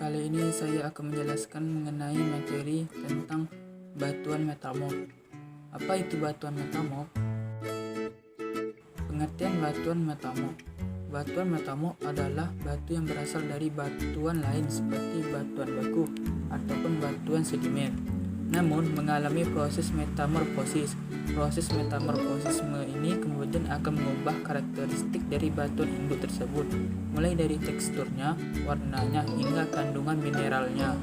Kali ini saya akan menjelaskan mengenai materi tentang batuan metamorf. Apa itu batuan metamorf? Pengertian batuan metamorf. Batuan metamorf adalah batu yang berasal dari batuan lain seperti batuan beku ataupun batuan sedimen, namun mengalami proses metamorfosis. Proses metamorfosisme ini kemudian akan mengubah karakteristik dari batuan induk tersebut, mulai dari teksturnya, warnanya, hingga kandungan mineralnya.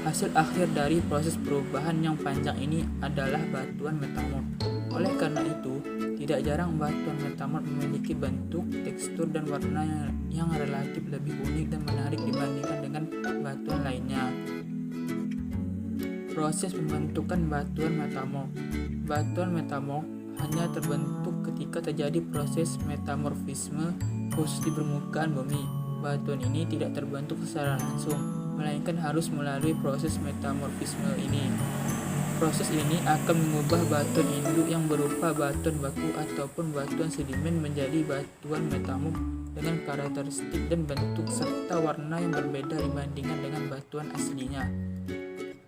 Hasil akhir dari proses perubahan yang panjang ini adalah batuan metamorf. Oleh karena itu, tidak jarang batuan metamorf memiliki bentuk, tekstur, dan warna yang relatif lebih unik dan menarik dibandingkan dengan batuan lainnya. Proses pembentukan batuan metamorf. Batuan metamorf hanya terbentuk ketika terjadi proses metamorfisme khusus di permukaan bumi. Batuan ini tidak terbentuk secara langsung, melainkan harus melalui proses metamorfisme ini. Proses ini akan mengubah batuan induk yang berupa batuan baku ataupun batuan sedimen menjadi batuan metamorf dengan karakteristik dan bentuk serta warna yang berbeda dibandingkan dengan batuan aslinya.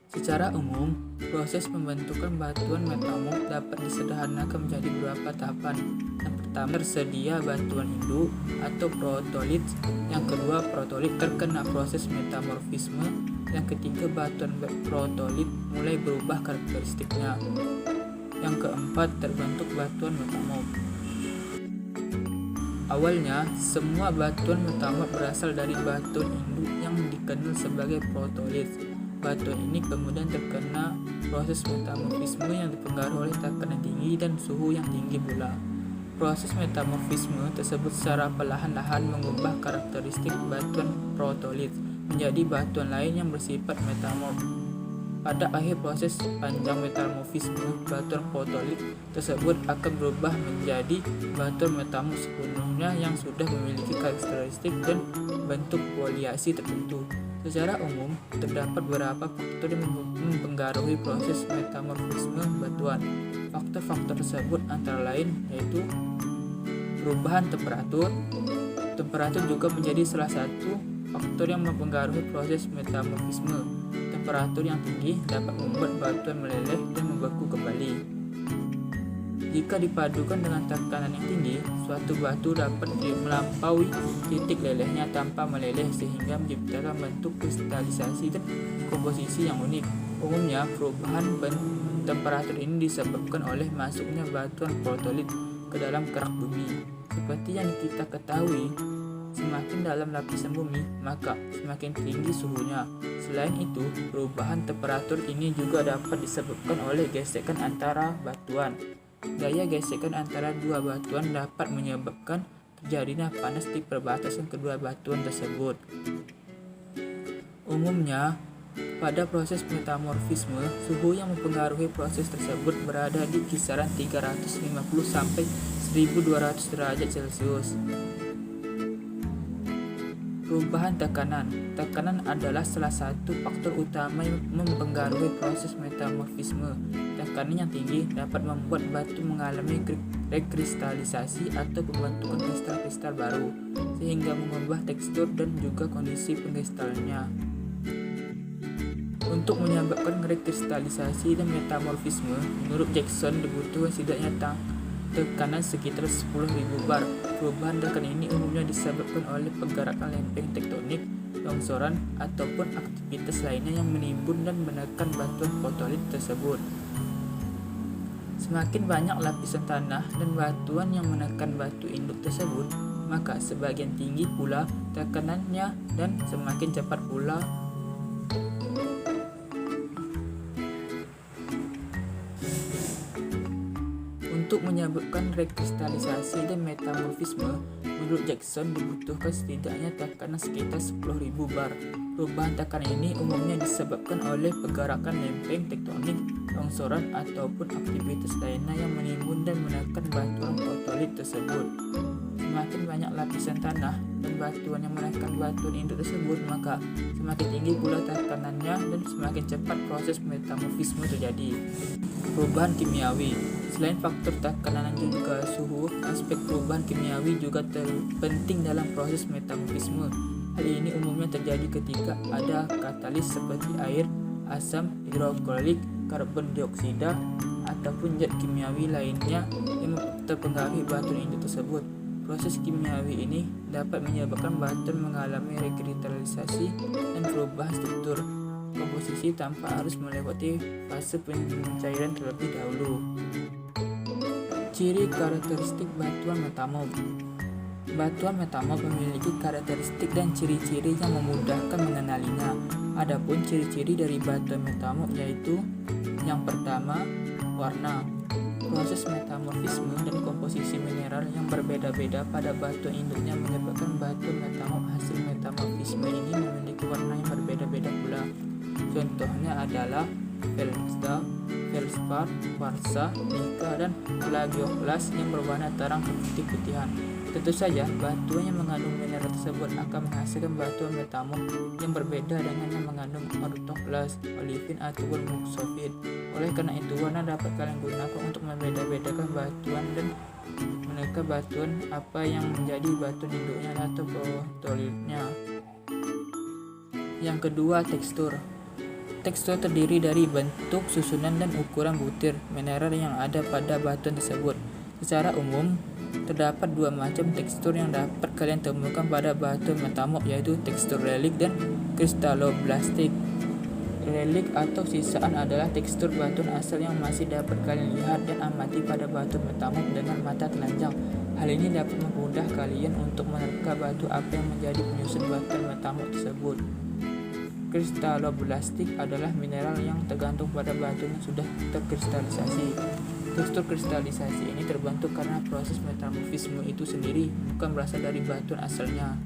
Secara umum, proses pembentukan batuan metamorf dapat disederhanakan menjadi beberapa tahapan. Yang pertama, tersedia batuan induk atau protolit. Yang kedua, protolit terkena proses metamorfisme. Yang ketiga, batuan protolit mulai berubah karakteristiknya. Yang keempat, terbentuk batuan metamorf. Awalnya, semua batuan metamorf berasal dari batuan induk yang dikenal sebagai protolit. Batuan ini kemudian terkena proses metamorfisme yang dipengaruhi oleh tekanan tinggi dan suhu yang tinggi pula. Proses metamorfisme tersebut secara perlahan-lahan mengubah karakteristik batuan protolit menjadi batuan lain yang bersifat metamorf. Pada akhir proses panjang metamorfisme, batuan protolit tersebut akan berubah menjadi batuan metamorf sepenuhnya yang sudah memiliki karakteristik dan bentuk foliasi tertentu. Secara umum, terdapat beberapa faktor yang mempengaruhi proses metamorfisme batuan. Faktor-faktor tersebut antara lain yaitu perubahan temperatur. Temperatur juga menjadi salah satu faktor yang mempengaruhi proses metamorfisme. Temperatur yang tinggi dapat membuat batuan meleleh dan membeku kembali. Jika dipadukan dengan tekanan yang tinggi, suatu batu dapat melampaui titik lelehnya tanpa meleleh sehingga menciptakan bentuk kristalisasi dan komposisi yang unik. Umumnya, perubahan temperatur ini disebabkan oleh masuknya batuan protolit ke dalam kerak bumi. Seperti yang kita ketahui, semakin dalam lapisan bumi, maka semakin tinggi suhunya. Selain itu, perubahan temperatur ini juga dapat disebabkan oleh gesekan antara batuan. Gaya gesekan antara dua batuan dapat menyebabkan terjadinya panas di perbatasan kedua batuan tersebut. Umumnya, pada proses metamorfisme, suhu yang mempengaruhi proses tersebut berada di kisaran 350 sampai 1200 derajat Celcius. Perubahan tekanan. Tekanan adalah salah satu faktor utama yang mempengaruhi proses metamorfisme. Tekanan yang tinggi dapat membuat batu mengalami rekristalisasi atau pembentukan kristal-kristal baru, sehingga mengubah tekstur dan juga kondisi pengkristalnya. Untuk menyebabkan rekristalisasi dan metamorfisme, menurut Jackson dibutuhkan setidaknya tekanan sekitar 10.000 bar. Perubahan tekanan ini umumnya disebabkan oleh pergerakan lempeng tektonik, longsoran, ataupun aktivitas lainnya yang menimbun dan menekan batuan protolit tersebut. Semakin banyak lapisan tanah dan batuan yang menekan batu induk tersebut, maka sebagian tinggi pula tekanannya dan semakin cepat pula untuk menyebabkan rekristalisasi dan metamorfisme. Menurut Jackson dibutuhkan setidaknya tekanan sekitar 10.000 bar. Perubahan tekanan ini umumnya disebabkan oleh pergerakan lempeng tektonik, longsoran, ataupun aktivitas lainnya yang menimbun dan menekan batuan protolit tersebut. Semakin banyak lapisan tanah dan batuan yang menekan batuan induk tersebut, maka semakin tinggi pula tekanannya dan semakin cepat proses metamorfisme terjadi. Perubahan kimiawi. Selain faktor tekanan dan juga suhu, aspek perubahan kimiawi juga penting dalam proses metamorfisme. Hal ini umumnya terjadi ketika ada katalis seperti air, asam hidroklorik, karbon dioksida, ataupun zat kimiawi lainnya yang terpengaruhi batuan induk tersebut. Proses kimiawi ini dapat menyebabkan batuan mengalami rekristalisasi dan perubahan struktur komposisi tanpa harus melewati fase pencairan terlebih dahulu. Ciri karakteristik batuan metamorf. Batuan metamorf memiliki karakteristik dan ciri-ciri yang memudahkan mengenalinya. Adapun ciri-ciri dari batuan metamorf yaitu yang pertama, warna. Proses metamorfisme dan komposisi mineral yang berbeda-beda pada batuan induknya menyebabkan batuan metamorf hasil metamorfisme ini memiliki warna yang berbeda-beda pula. Contohnya adalah feldspar, kuarsa, mica, dan plagioklas yang berwarna terang keputih-putihan. Tentu saja, batuan yang mengandung mineral tersebut akan menghasilkan batuan metamorf yang berbeda dengan yang mengandung ortoklas, olivin, ataupun muxofit. Oleh karena itu, warna dapat kalian gunakan untuk membeda-bedakan batuan dan meneka batuan apa yang menjadi batuan induknya atau protolitnya. Yang kedua, tekstur. Tekstur terdiri dari bentuk, susunan, dan ukuran butir mineral yang ada pada batuan tersebut. Secara umum, terdapat dua macam tekstur yang dapat kalian temukan pada batuan metamorf, yaitu tekstur relik dan kristaloblastik. Relik atau sisaan adalah tekstur batuan asal yang masih dapat kalian lihat dan amati pada batuan metamorf dengan mata telanjang. Hal ini dapat memudahkan kalian untuk menerka batu apa yang menjadi penyusun batuan metamorf tersebut. Kristaloblastik adalah mineral yang tergantung pada batu yang sudah terkristalisasi. Tekstur kristalisasi ini terbentuk karena proses metamorfisme itu sendiri, bukan berasal dari batuan asalnya.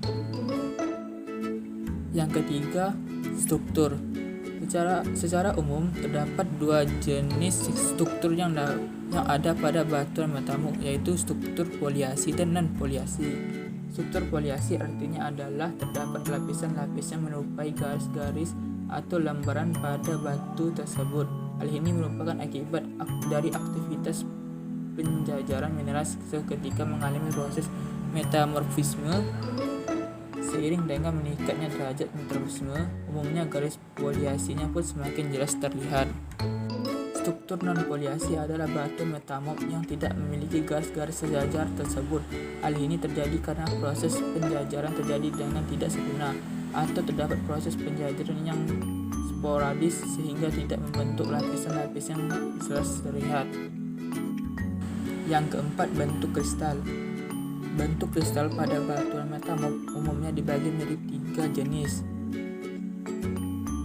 Yang ketiga, struktur. Secara umum, terdapat dua jenis struktur yang ada pada batuan metamorf, yaitu struktur foliasi dan non-foliasi. Struktur foliasi artinya adalah terdapat lapisan-lapisan menyerupai garis-garis atau lembaran pada batu tersebut. Hal ini merupakan akibat dari aktivitas penjajaran mineral seketika mengalami proses metamorfisme. Seiring dengan meningkatnya derajat metamorfisme, umumnya garis foliasinya pun semakin jelas terlihat. Struktur non-foliasi adalah batuan metamorf yang tidak memiliki garis-garis sejajar tersebut. Hal ini terjadi karena proses penjajaran terjadi dengan tidak sempurna atau terdapat proses penjajaran yang sporadis sehingga tidak membentuk lapisan-lapis yang jelas terlihat. Yang keempat, bentuk kristal. Bentuk kristal pada batuan metamorf umumnya dibagi menjadi tiga jenis,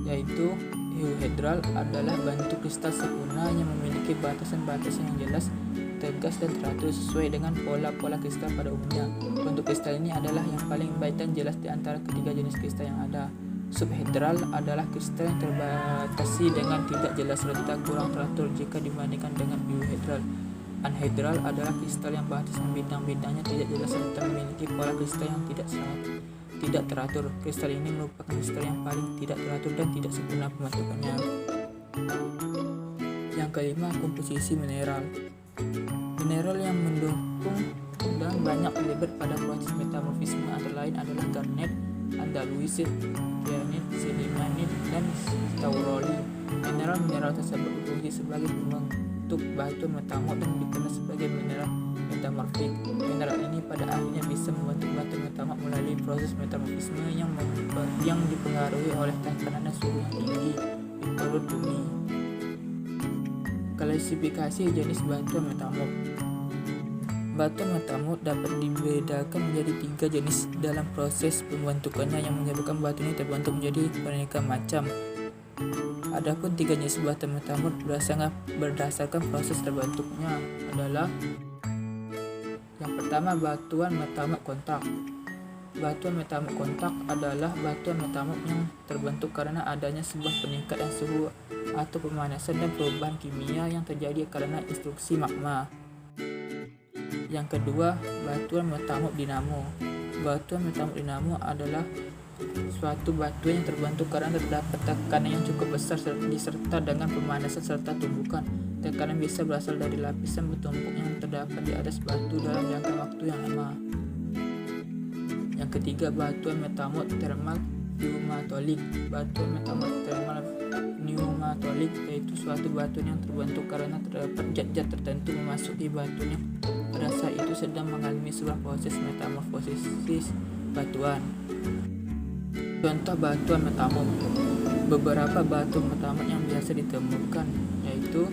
yaitu euhedral adalah bentuk kristal sempurna yang memiliki batasan-batasan yang jelas, tegas, dan teratur sesuai dengan pola-pola kristal pada umumnya. Bentuk kristal ini adalah yang paling baik dan jelas di antara ketiga jenis kristal yang ada. Subhedral adalah kristal yang terbatasi dengan tidak jelas serta kurang teratur jika dibandingkan dengan euhedral. Anhedral adalah kristal yang batasan bidang-bidangnya tidak jelas serta memiliki pola kristal yang tidak teratur. Kristal ini merupakan kristal yang paling tidak teratur dan tidak sempurna pembentukannya. Yang kelima, komposisi mineral. Mineral yang mendukung dan banyak terlibat pada proses metamorfisme antara lain adalah garnet, andalusit, kyanit, sedimenit, dan tauroli. Mineral-mineral tersebut berfungsi sebagai pembentuk batu metamorf dan dikenal sebagai mineral metamorfik. Mineral ini pada akhirnya bisa membentuk batu metamorf melalui proses metamorfisme yang dipengaruhi oleh tekanan dan suhu yang tinggi di perut bumi. Klasifikasi jenis batuan metamorf. Batuan metamorf dapat dibedakan menjadi tiga jenis dalam proses pembentukannya yang menyebabkan batu ini terbentuk menjadi beraneka macam. Adapun tiga jenis batuan metamorf berdasarkan proses terbentuknya adalah: yang pertama, batuan metamorf kontak. Batuan metamorf kontak adalah batuan metamorf yang terbentuk karena adanya sebuah peningkatan suhu atau pemanasan dan perubahan kimia yang terjadi karena instruksi magma. Yang kedua, batuan metamorf dinamo. Batuan metamorf dinamo adalah suatu batuan yang terbentuk karena terdapat tekanan yang cukup besar diserta dengan pemanasan serta tumbukan. Tekanan bisa berasal dari lapisan bertumpuk yang terdapat di atas batu dalam jangka waktu yang lama. Yang Yang ketiga, batuan metamorf thermal pneumatolik. Batuan metamorf thermal pneumatolik yaitu suatu batuan yang terbentuk karena terdapat zat-zat tertentu memasuki batuan yang pada saat itu sedang mengalami sebuah proses metamorfosis batuan. Contoh batuan metamorf. Beberapa batuan metamorf yang biasa ditemukan yaitu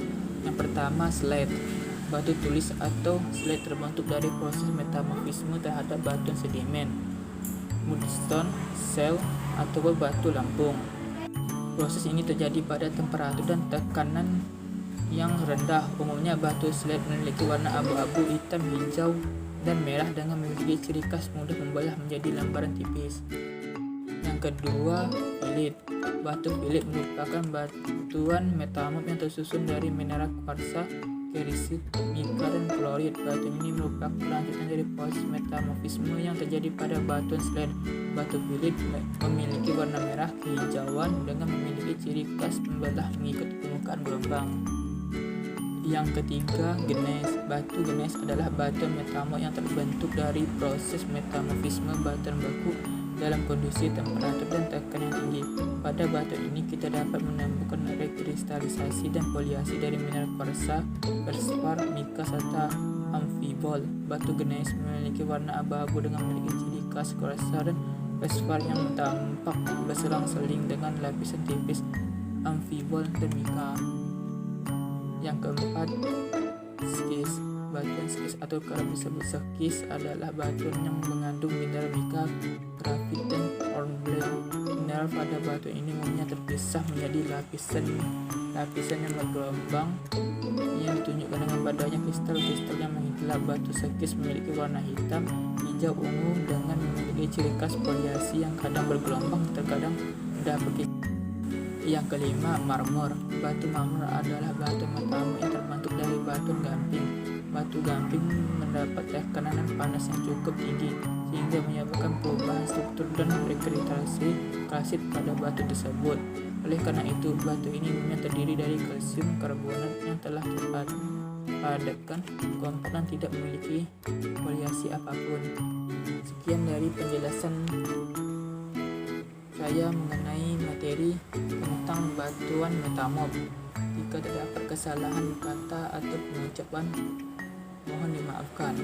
yang pertama, slate. Batu tulis atau slate terbentuk dari proses metamorfisme terhadap batuan sedimen. Mudstone, shale, atau batu lampung. Proses ini terjadi pada temperatur dan tekanan yang rendah. Umumnya batu slate memiliki warna abu-abu, hitam, hijau, dan merah dengan memiliki ciri khas mudah membelah menjadi lembaran tipis. Yang kedua, fillit. Batu fillit merupakan batuan metamorf yang tersusun dari mineral kuarsa, kerisit, mika, dan klorid. Batu ini merupakan kelanjutan dari proses metamorfisme yang terjadi pada batuan slate. Batu fillit memiliki warna merah kehijauan dengan memiliki ciri khas membelah mengikut permukaan gelombang. Yang ketiga, gneis. Batu gneis adalah batuan metamorf yang terbentuk dari proses metamorfisme batuan beku dalam kondisi temperatur dan tekanan yang tinggi. Pada batu ini kita dapat menemukan rekristalisasi dan foliasi dari mineral kuarsa, feldspar, mika, serta amfibol. Batu gneis memiliki warna abu-abu dengan memiliki ciri khas kuarsa dan feldspar yang tampak berselang-seling dengan lapisan tipis amfibol dan mika. Yang keempat, skis. Batuan skis atau kerap disebut skis adalah batuan yang mengandung mineral mika, grafit, dan hornblende. Mineral pada batu ini umumnya terpisah menjadi lapisan yang bergelombang yang ditunjukkan dengan padanya kristal-kristal yang mengkilap. Batu skis memiliki warna hitam, hijau, ungu dengan memiliki ciri khas foliasi yang kadang bergelombang, terkadang mudah berkilau. Yang kelima, marmor. Batu marmor adalah batu metamorf yang terbentuk dari batuan gamping. Batu gamping mendapat tekanan dan panas yang cukup tinggi sehingga menyebabkan perubahan struktur dan rekristalisasi kalsit pada batu tersebut. Oleh karena itu, batu ini umumnya terdiri dari kalsium karbonat yang telah dipadatkan, kompak, dan tidak memiliki foliasi apapun. Sekian dari penjelasan saya mengenai materi tentang batuan metamorf. Jika terdapat kesalahan kata atau pengucapan, mohon dimaafkan.